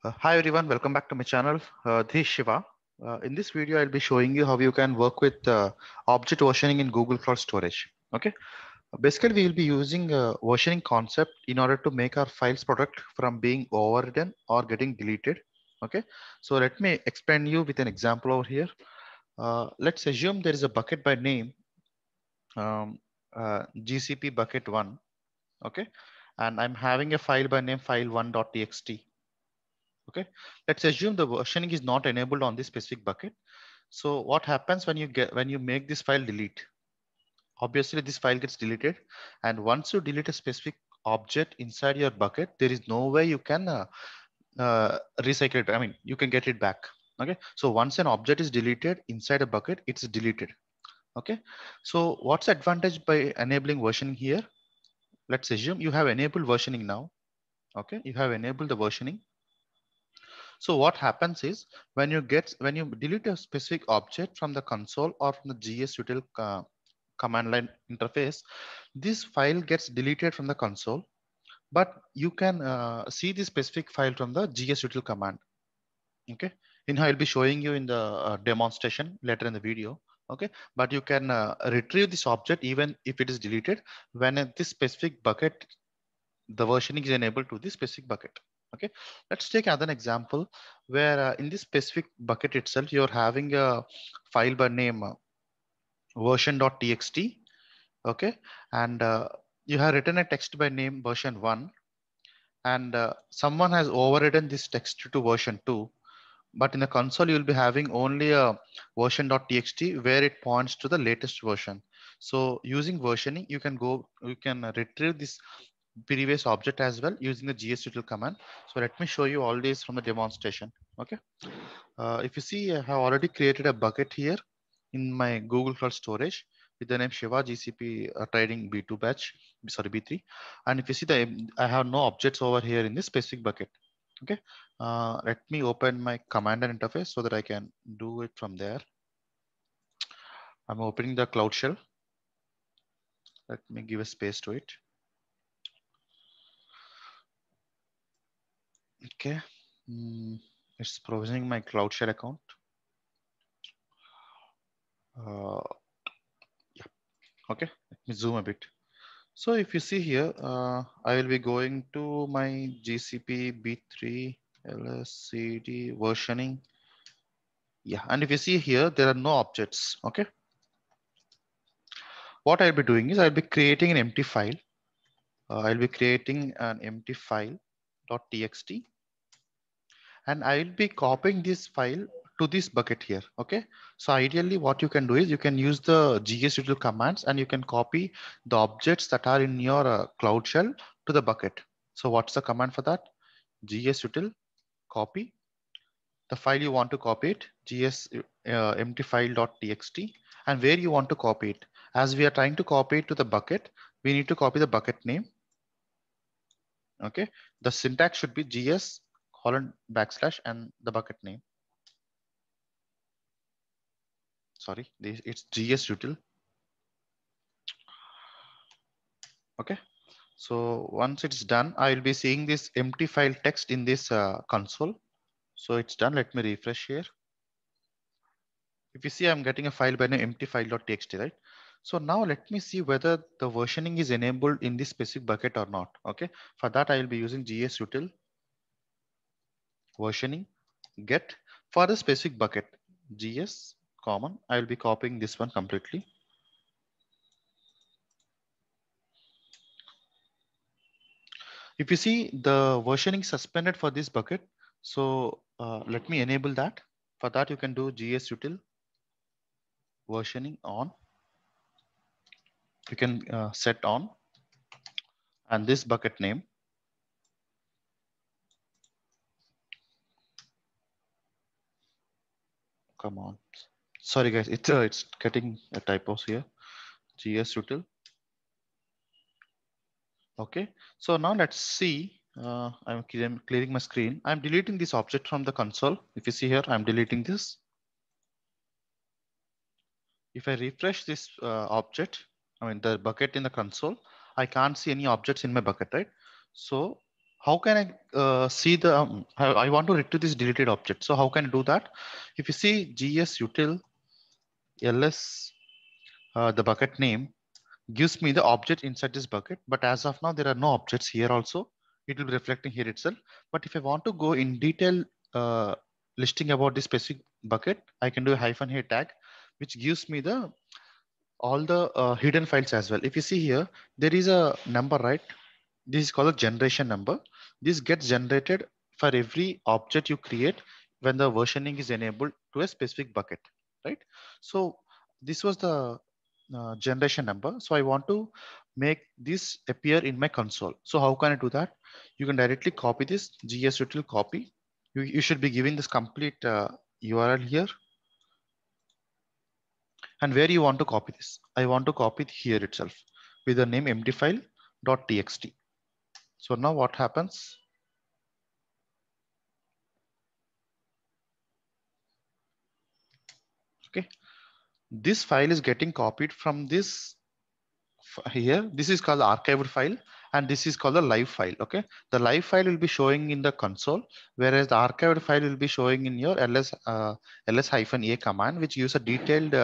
Hi everyone, welcome back to my channel. This is Shiva. In this video, I'll be showing you how you can work with object versioning in Google Cloud Storage. Okay, basically we will be using versioning concept in order to make our files product from being overwritten or getting deleted. Okay, so let me explain you with an example over here. Let's assume there is a bucket by name um, GCP bucket one. Okay, and I'm having a file by name file1.txt. Okay, let's assume the versioning is not enabled on this specific bucket. So what happens when you make this file delete? Obviously this file gets deleted, and once you delete a specific object inside your bucket, there is no way you can recycle it. I mean, you can get it back. Okay, so once an object is deleted inside a bucket, it's deleted. Okay, so what's the advantage by enabling versioning here? Let's assume you have enabled versioning now. Okay, you have enabled the versioning. So what happens is when you delete a specific object from the console or from the GSUtil command line interface, this file gets deleted from the console, but you can see the specific file from the GSUtil command. Okay, I'll be showing you in the demonstration later in the video. Okay, but you can retrieve this object even if it is deleted when this specific bucket, the versioning is enabled to this specific bucket. Okay, let's take another example where in this specific bucket itself, you're having a file by name version.txt. Okay, and you have written a text by name version 1, and someone has overridden this text to version 2, but in the console you'll be having only a version.txt where it points to the latest version. So using versioning, you can retrieve this previous object as well using the gsutil command. So let me show you all these from the demonstration. Okay, if you see, I have already created a bucket here in my Google Cloud Storage with the name Shiva GCP Trading B2 batch, sorry B3. And if you see, I have no objects over here in this specific bucket. Okay, let me open my command and interface so that I can do it from there. I'm opening the Cloud Shell. Let me give a space to it. Okay, it's provisioning my Cloud Shell account. Uh, yeah. Okay, let me zoom a bit. So if you see here, I will be going to my GCP B3 LSCD versioning. Yeah, and if you see here, there are no objects. Okay, what I'll be doing is I'll be creating an empty file. I'll be creating an empty file .txt, and I'll be copying this file to this bucket here. Okay, so ideally what you can do is you can use the gsutil commands and you can copy the objects that are in your Cloud Shell to the bucket. So what's the command for that? gsutil copy the file you want to copy it, gs empty file.txt, and where you want to copy it. As we are trying to copy it to the bucket, we need to copy the bucket name. Okay, the syntax should be gs colon backslash and the bucket name. Sorry, it's gsutil. Okay, so once it's done, I will be seeing this empty file text in this console. So it's done. Let me refresh here. If you see, I'm getting a file by name empty file.txt, right? So now let me see whether the versioning is enabled in this specific bucket or not. Okay, for that I will be using gsutil versioning get for the specific bucket gs common. I will be copying this one completely. If you see, the versioning suspended for this bucket, so let me enable that. For that, you can do gsutil versioning on. You can set on, and this bucket name. Come on. Sorry guys, it's getting a typos here. gsutil. Okay, so now let's see. I'm clearing my screen. I'm deleting this object from the console. If you see here, I'm deleting this. If I refresh this the bucket in the console, I can't see any objects in my bucket, right? So how can I see the, I want to retrieve this deleted object. So how can I do that? If you see gs util ls, the bucket name gives me the object inside this bucket. But as of now, there are no objects here also. It will be reflecting here itself. But if I want to go in detail listing about this specific bucket, I can do a hyphen here tag, which gives me the all the hidden files as well. If you see here, there is a number, right? This is called a generation number. This gets generated for every object you create when the versioning is enabled to a specific bucket, right? So this was the generation number. So I want to make this appear in my console. So how can I do that? You can directly copy this gsutil copy. You should be giving this complete URL here, and where you want to copy this. I want to copy it here itself with the name emptyfile.txt. So now what happens? Okay, this file is getting copied from this here. This is called the archived file, and this is called the live file. Okay, the live file will be showing in the console, whereas the archived file will be showing in your ls-a command, which gives a detailed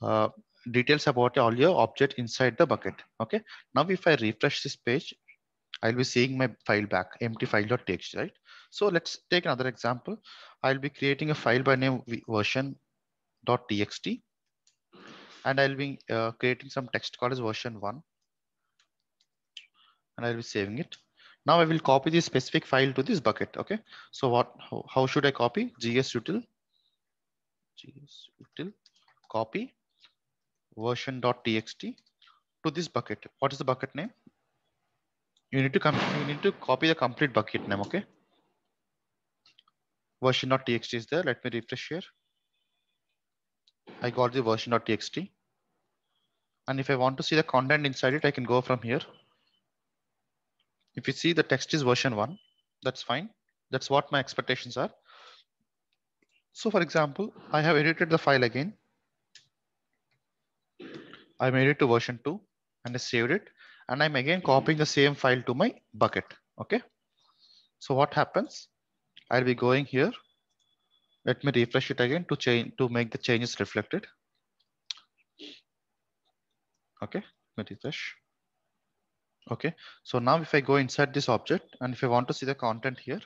uh, details about all your object inside the bucket. Okay, now if I refresh this page, I'll be seeing my file back, empty file.txt, right? So let's take another example. I'll be creating a file by name version.txt, and I'll be creating some text called as version1, and I'll be saving it. Now I will copy this specific file to this bucket. Okay. So how should I copy? gsutil copy version.txt to this bucket. What is the bucket name? You need to copy the complete bucket name. Okay. Version.txt is there. Let me refresh here. I got the version.txt. And if I want to see the content inside it, I can go from here. If you see the text is version1, that's fine. That's what my expectations are. So for example, I have edited the file again. I made it to version2 and I saved it. And I'm again copying the same file to my bucket. Okay. So what happens? I'll be going here. Let me refresh it again to change, to make the changes reflected. Okay. Let me refresh. Okay. So now if I go inside this object, and if I want to see the content here,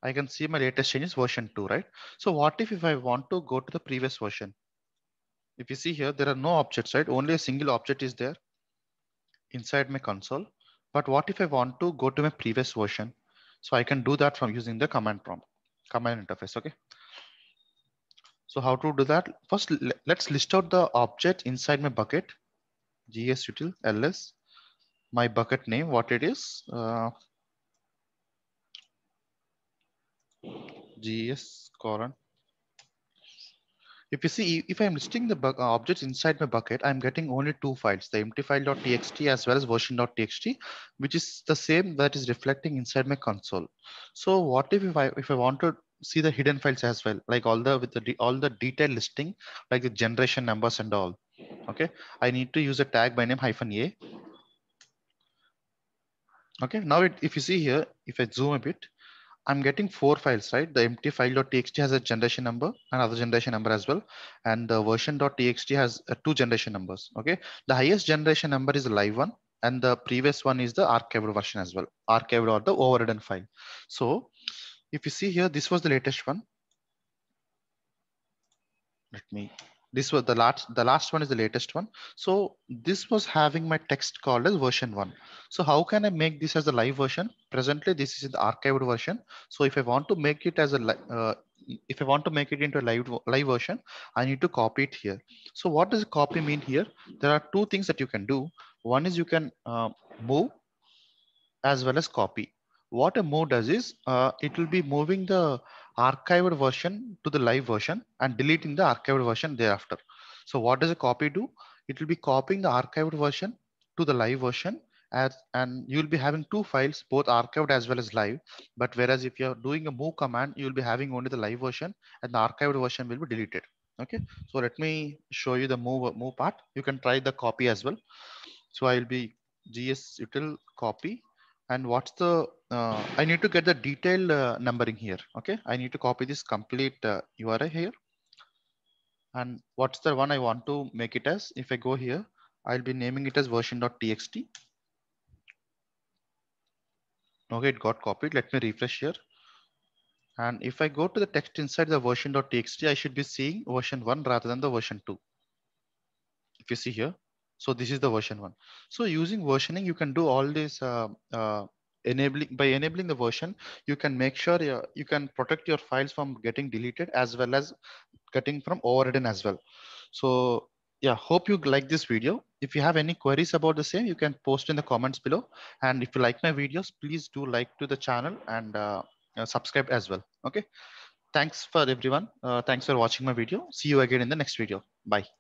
I can see my latest change is version2, right? So what if I want to go to the previous version? If you see here, there are no objects, right? Only a single object is there inside my console. But what if I want to go to my previous version? So I can do that from using the command prompt, command interface. Okay. So how to do that? First, let's list out the object inside my bucket. gsutil ls, my bucket name, what it is. gs colon. If you see, if I'm listing the objects inside my bucket, I'm getting only two files, the empty file.txt as well as version.txt, which is the same that is reflecting inside my console. So what if I want to see the hidden files as well, like all the with the all the detailed listing, like the generation numbers and all. Okay, I need to use a tag by name -a. Okay, now if you see here, if I zoom a bit, I'm getting four files, right? The empty file.txt has a generation number, another generation number as well. And the version.txt has two generation numbers. Okay. The highest generation number is the live one. And the previous one is the archived version as well. Archived or the overridden file. So if you see here, this was the latest one. Let me, this was the last one is the latest one. So this was having my text called as version1. So how can I make this as the live version? Presently this is the archived version. So if I want to make it as a if I want to make it into a live version, I need to copy it here. So what does copy mean here? There are two things that you can do. One is you can move as well as copy. What a move does is it will be moving the archived version to the live version and deleting the archived version thereafter. So what does a copy do? It will be copying the archived version to the live version, and you'll be having two files, both archived as well as live. But whereas if you're doing a move command, you'll be having only the live version and the archived version will be deleted. Okay, so let me show you the move part. You can try the copy as well. So I'll be gs util copy And what's the, I need to get the detailed numbering here. Okay. I need to copy this complete URI here. And what's the one I want to make it as? If I go here, I'll be naming it as version.txt. Okay, it got copied. Let me refresh here. And if I go to the text inside the version.txt, I should be seeing version 1 rather than the version 2. If you see here, so this is the version 1. So using versioning, you can do all this enabling the version. You can make sure you can protect your files from getting deleted as well as getting from overridden as well. So yeah, hope you like this video. If you have any queries about the same, you can post in the comments below. And if you like my videos, please do like to the channel and subscribe as well. Okay. Thanks for everyone. Thanks for watching my video. See you again in the next video. Bye.